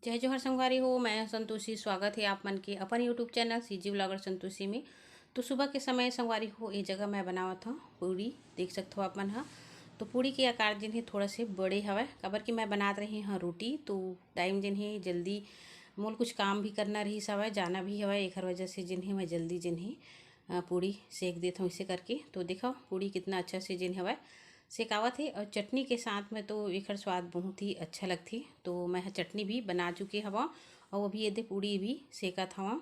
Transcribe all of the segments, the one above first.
जय जोहर संगवारी हो। मैं संतोषी, स्वागत है आप मन के अपन YouTube channel CG blogger Santoshi में। तो सुबह के समय संगवारी हो ये जगह मैं बनावत हूँ पूड़ी। देख सकते हो आप मन हा। तो पूड़ी के आकार जिन है थोड़ा से बड़े हवय, काबर कि मैं बनात रही हाँ रोटी। तो टाइम जिन है जल्दी मोल कुछ काम भी करना रही हवय, जाना भी हवय, एक वजह से जिन है मैं जल्दी जिन है पूड़ी सेक देता हूँ इसे करके। तो देखो पूड़ी कितना अच्छा से जिन हवय सेकावत है। और चटनी के साथ में तो एकर स्वाद बहुत ही अच्छा लगती। तो मैं चटनी भी बना चुके हवा और अभी ये पूड़ी भी सेकत हवा।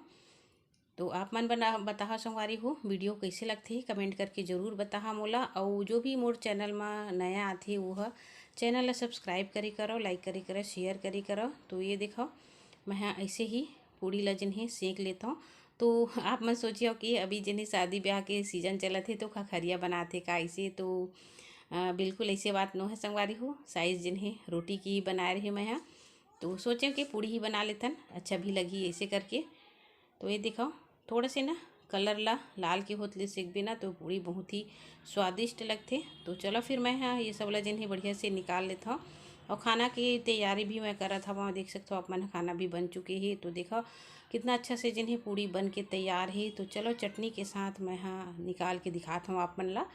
तो आप मन बना बताहा संगवारी हो वीडियो कैसे लगती कमेंट करके ज़रूर बताहा मोला। और जो भी मोर चैनल में नया आथे वो चैनल ला सब्सक्राइब करी करो, लाइक करी करो, शेयर करी करो। तो ये देखो मैं ऐसे ही पूड़ी ला जिन है सेक लेता हूँ। तो आप मन सोचियो कि अभी जिन्हें शादी ब्याह के सीजन चलत है तो खरिया बनाते का ऐसे। तो बिल्कुल ऐसे बात नो है संगवारी हो। साइज़ जिन है रोटी की बनाए रही मैं यहाँ। तो सोचे कि पूड़ी ही बना लेतन, अच्छा भी लगी ऐसे करके। तो ये दिखाओ थोड़े से ना कलर ला लाल के होतले सेक भी ना तो पूड़ी बहुत ही स्वादिष्ट लगते। तो चलो फिर मैं हाँ ये सब ला जिन है बढ़िया से निकाल लेता हूँ। और खाना की तैयारी भी मैं करत हवा। देख सकते हो आप मन खाना भी बन चुके हैं। तो देखो कितना अच्छा से जिन है पूड़ी बन के तैयार है। तो चलो चटनी के साथ मैं हाँ निकाल के दिखाता हूँ आप मन ला।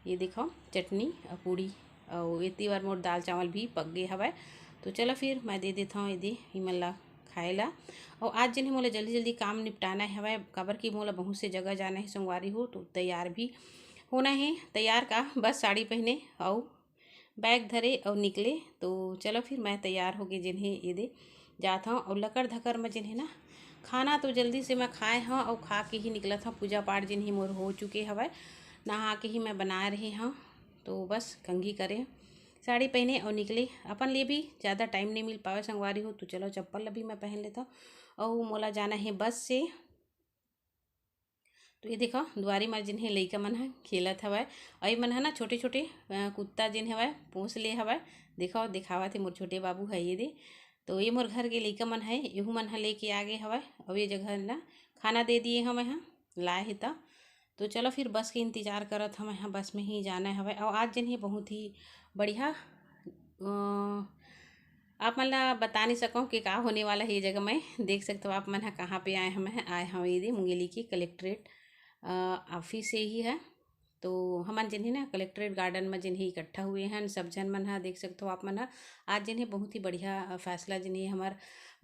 ये देखो चटनी और पूड़ी और इतनी बार मोर दाल चावल भी पक गए हवा। तो चलो फिर मैं दे देता हूँ यदि हिमन ला खाए ला। और आज जिन्हें मोला जल्दी जल्दी काम निपटाना है हवा, काबर की मोला बहुत से जगह जाना है संगवारी हो। तो तैयार भी होना है। तैयार का बस साड़ी पहने और बैग धरे और निकले। तो चलो फिर मैं तैयार हो गई जिन्हें ये दे जाता हूँ। और लकड़ धकर में जिन्हें ना खाना तो जल्दी से मैं खाए हाँ और खा के ही निकला था। पूजा पाठ जिन्हें मोर हो चुके हवा, नहा के ही मैं बना रही हाँ। तो बस कंघी करें, साड़ी पहने और निकले। अपन लिए भी ज़्यादा टाइम नहीं मिल पावे संगवारी हो। तो चलो चप्पल अभी मैं पहन लेता हूँ और मोला जाना है बस से। तो ये देखो दुआरी मार जिन्हें लइका मन है खेलत हवय। और ये मन है ना छोटे छोटे कुत्ता जिन हवय पोस ले हवय। देखो दिखावा थे मोर छोटे बाबू है ये दे। तो ये मोर घर के लइका मन है, यहू मन है लेके आ गए हवय। और ये जगह ना खाना दे दिए हम यहाँ लाए ही था। तो चलो फिर बस के इंतज़ार करत हम यहाँ, बस में ही जाना हवय। और आज जिन्हें बहुत ही बढ़िया आप मन ला बता नहीं सकूँ कि का होने वाला है ये जगह। मैं देख सकते हो आप मन है कहाँ पे आए हम आए हम ये मुंगेली की कलेक्ट्रेट ऑफिस से ही है। तो हमन जिन्हें ना कलेक्ट्रेट गार्डन में जिन्हें इकट्ठा हुए हैं सब जन मन है। देख सकते हो आप मन है आज जिन्हें बहुत ही बढ़िया फैसला जिन्हें हमार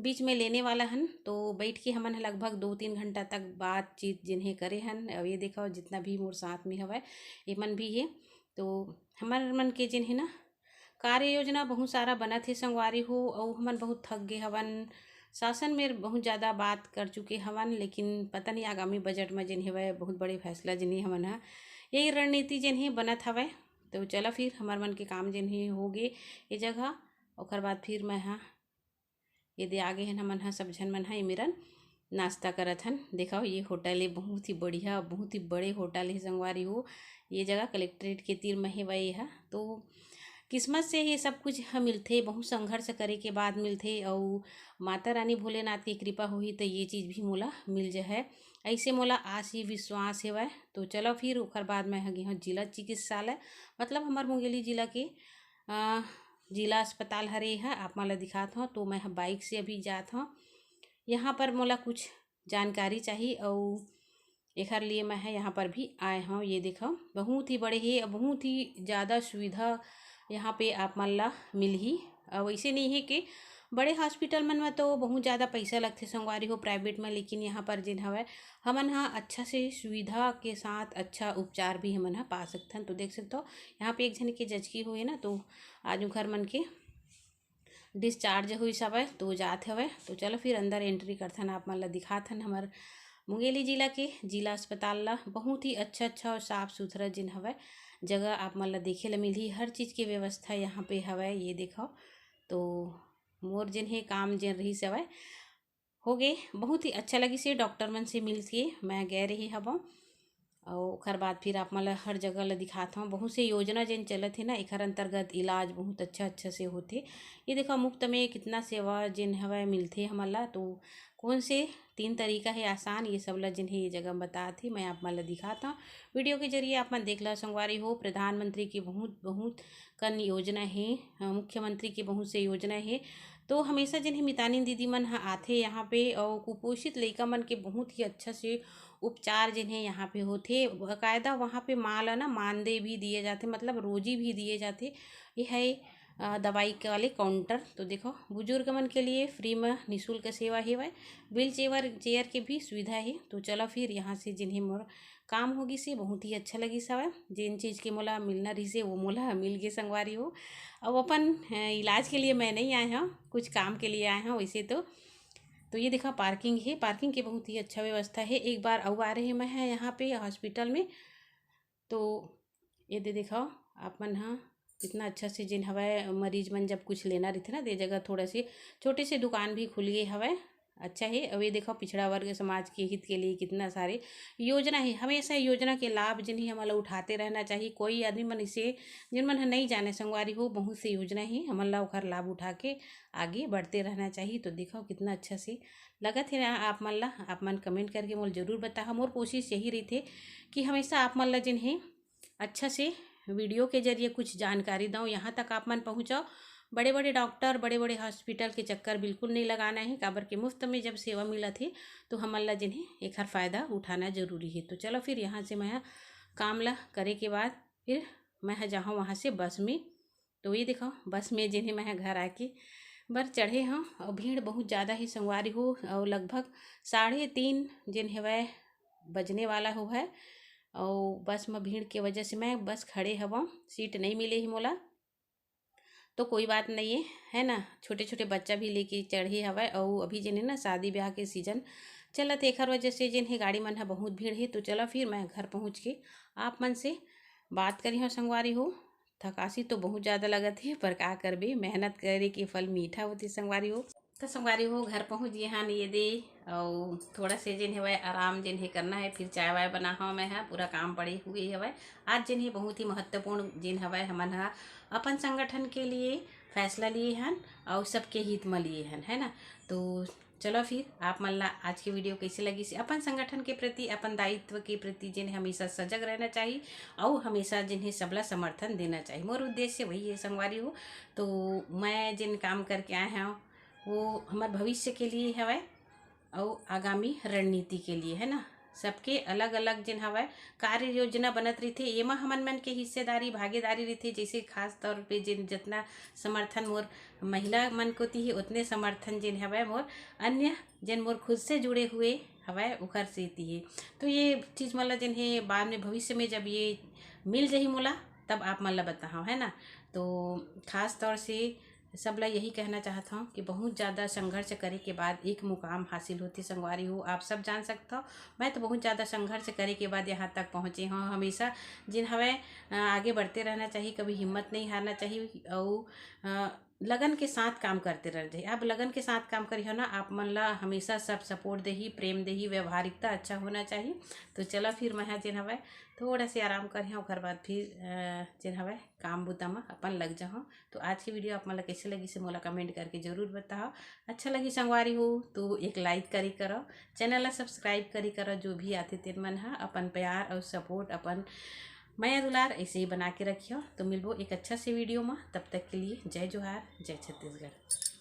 बीच में लेने वाला हन। तो बैठ के हमन लगभग 2-3 घंटा तक बातचीत जिन्हें करे हन। और ये देखो जितना भी मोर साथ में हवा ये मन भी है। तो हमार मन के जिन्हें ना कार्य योजना बहुत सारा बना थे संगवारी हो। और हमन बहुत थक गए हवन, शासन में बहुत ज़्यादा बात कर चुके हवन। लेकिन पता नहीं आगामी बजट में जिन हवय बहुत बड़े फैसला जिन्हें हमन हा यही रणनीति जिन्हें बनत हवय। तो चला फिर हमार मन के काम जिन्हें हो गए ये जगह। और बाद फिर मैं हाँ ये दे आगे हैं हमन हा सब झन मन हा मेरन नाश्ता करत हन। देखो ये होटल है बहुत ही बढ़िया, बहुत ही बड़े होटल है संगवारी हो। ये जगह कलेक्ट्रेट के तीर में है वही है। तो किस्मत से ये सब कुछ ह मिलथे, बहुत संघर्ष करे के बाद मिलथे। और माता रानी भोलेनाथ की कृपा होही तो ये चीज़ भी मोला मिल जाए ऐसे मोला आस ही विश्वास हेवय। तो चलो फिर ओकर बाद मैं हगी हूँ जिला चिकित्सालय, मतलब हमार मुंगेली जिला के जिला अस्पताल हरे है। आप मोला दिखात हूँ। तो मैं बाइक से अभी जात हूँ यहाँ पर। मोला कुछ जानकारी चाहिए और एक लिए मैं है यहाँ पर भी आए हूँ। ये देखो बहुत ही बड़े ही बहुत ही ज़्यादा सुविधा यहाँ पे आप मन ला मिल ही। और वैसे नहीं है कि बड़े हॉस्पिटल मन में तो बहुत ज़्यादा पैसा लगते संगवारी हो प्राइवेट में। लेकिन यहाँ पर जिन हवय हमन हाँ अच्छा से सुविधा के साथ अच्छा उपचार भी हमन हाँ पा सकथन। तो देख सकते हो यहाँ पे एक जन के जचकी हुए ना। तो आज घर मन के डिस्चार्ज हुई सब है तो जात हवय। तो चलो फिर अंदर एंट्री करथन आप मन ला दिखाथन हमार मुंगेली जिला के जिला अस्पताल ला। बहुत ही अच्छा और साफ़ सुथरा जिन हवय जगह आप मन ला देखे ला मिलही। हर चीज़ की व्यवस्था यहाँ पे हवय। ये देखो तो मोर जिन है काम जिन रही सवय हो गए। बहुत ही अच्छा लगी से डॉक्टर मन से मिल के मैं गए रही हवा। और ओकर बाद फिर आप मन ला हर जगह ला दिखाता हूँ। बहुत से योजना जिन चलत है ना एकर अंतर्गत इलाज बहुत अच्छा से होते। ये देखो मुफ्त में कितना सेवा जिन हवय मिलते हमन ला। तो कौन से 3 तरीका है आसान ये सब ला जिन्हें ये जगह बता थी मैं आप मन ला दिखाता हूँ। वीडियो के जरिए आप मन देख ला संगवारी हो। प्रधानमंत्री की बहुत कन योजना है, मुख्यमंत्री की बहुत से योजना है तो हमेशा जिन्हें मितानिन दीदी मन ह आथे यहाँ पे और कुपोषित लइका मन के बहुत ही अच्छा से उपचार जिन्हें यहाँ पे होथे। बाकायदा वहाँ पे माँ ला ना मानदेय भी दिए जाते, मतलब रोजी भी दिए जाते। ये है दवाई के वाले काउंटर। तो देखो बुजुर्ग मन के लिए फ्री में निःशुल्क सेवा हेवय, व्हील चेयर के भी सुविधा है। तो चलो फिर यहाँ से जिन्हें मोर काम होगी से बहुत ही अच्छा लगी हवय। जिन चीज़ के मोला मिलना रही से वो मोला मिल गए संगवारी हो। अब अपन इलाज के लिए मैं नहीं आए हूँ, कुछ काम के लिए आए हैं वैसे तो ये देखा पार्किंग है, पार्किंग की बहुत ही अच्छा व्यवस्था है। एक बार और आ रहे मैं है यहाँ पे हॉस्पिटल में। तो ये देखो आप मन हाँ कितना अच्छा से जिन हवय मरीज मन जब कुछ लेना रही थे ना दे जगह थोड़ा सी छोटे से दुकान भी खुल गए हवय। अच्छा है। अब ये देखो पिछड़ा वर्ग समाज के हित के लिए कितना सारे योजना है। हमेशा योजना के लाभ जिन्हें हमारा उठाते रहना चाहिए। कोई आदमी मन इसे जिन मन नहीं जाने संगवारी हो, बहुत सी योजना ही हमारा ओखर लाभ उठा के आगे बढ़ते रहना चाहिए। तो देखो कितना अच्छा से लगा थे आप मन ला। आप मन कमेंट करके मोल जरूर बता। मोर कोशिश यही रही थे कि हमेशा आप मन ला जिन्हें अच्छा से वीडियो के जरिए कुछ जानकारी दूँ, यहाँ तक आप मन पहुँचाओ। बड़े बड़े डॉक्टर बड़े बड़े हॉस्पिटल के चक्कर बिल्कुल नहीं लगाना है। काबर के मुफ्त में जब सेवा मिला थी तो हमला जिन्हें एक हर फ़ायदा उठाना जरूरी है। तो चलो फिर यहाँ से मैं काम ला करे के बाद फिर मैं जाऊँ वहाँ से बस में। तो ये देखो बस में जिन्हें मैं घर आके बर चढ़े हाँ और भीड़ बहुत ज़्यादा ही संगवारी हो और लगभग 3:30 जिन वह बजने वाला हो है। और बस में भीड़ के वजह से मैं बस खड़े हवा, सीट नहीं मिले ही मोला। तो कोई बात नहीं है ना। छोटे छोटे बच्चा भी लेके चढ़े हवा और अभी जिन्हें ना शादी ब्याह के सीजन चलत एकर वजह से जिन्हें गाड़ी मन है बहुत भीड़ है। तो चलो फिर मैं घर पहुँच के आप मन से बात करी हो संगवारी हो। थकासी तो बहुत ज़्यादा लगत है पर का करबे, मेहनत करे के फल मीठा होती संगवारी हो। तो संगवारी हो घर पहुँच गए हाँ ये दे और थोड़ा से जिन है आराम जिन्हें करना है। फिर चाय वाय बना हाँ मैं है पूरा काम पड़े हुए हवय। आज जिन्हें बहुत ही महत्वपूर्ण जिन हवय हमन हा अपन संगठन के लिए फैसला लिए हन और सबके हित में लिए हन, है ना। तो चलो फिर आप मन ला आज की वीडियो कैसे लगी से अपन संगठन के प्रति अपन दायित्व के प्रति जिन्हें हमेशा सजग रहना चाहिए और हमेशा जिन्हें सबला समर्थन देना चाहिए। मोर उद्देश्य वही है संगवारी हो। तो मैं जिन काम करके आए हैं वो हमारे भविष्य के लिए हवय और आगामी रणनीति के लिए, है ना। सबके अलग अलग जिन हवय कार्य योजना बनत रही थे, एमा हमन मन के हिस्सेदारी भागीदारी रही थी। जैसे खास तौर पे जिन जितना समर्थन मोर महिला मन को थी उतने समर्थन जिन हवय मोर अन्य जिन मोर खुद से जुड़े हुए हवय उखर से थी। तो ये चीज़ मतलब जिन्हें बाद में भविष्य में जब ये मिल जाही मोला तब आप मन ला बताओ, है ना। तो खास तौर से सबला यही कहना चाहता हूँ कि बहुत ज़्यादा संघर्ष करे के बाद एक मुकाम हासिल होती संगवारी हो। आप सब जान सकते हो मैं तो बहुत ज़्यादा संघर्ष करे के बाद यहाँ तक पहुँचे हूँ। हमेशा जिन हमें आगे बढ़ते रहना चाहिए, कभी हिम्मत नहीं हारना चाहिए और लगन के साथ काम करते रहना चाहिए। आप लगन के साथ काम करी हो ना, आप मन ला हमेशा सब सपोर्ट देही, प्रेम देही, व्यवहारिकता अच्छा होना चाहिए। तो चलो फिर मैं जिन हवे थोड़ा से आराम करी घर बाद फिर जिन हवे काम बुता में अपन लग जाऊँ। तो आज की वीडियो आप मन ला कैसे लगी से मोला कमेंट करके जरूर बताओ। अच्छा लगी संगवारी हो तो एक लाइक करी करो, चैनल ला सब्सक्राइब करी करो। जो भी आते तेन मन हा अपन प्यार और सपोर्ट अपन माया दुलार ऐसे ही बना के रखियो। तो मिलबो एक अच्छा से वीडियो में, तब तक के लिए जय जोहार, जय छत्तीसगढ़।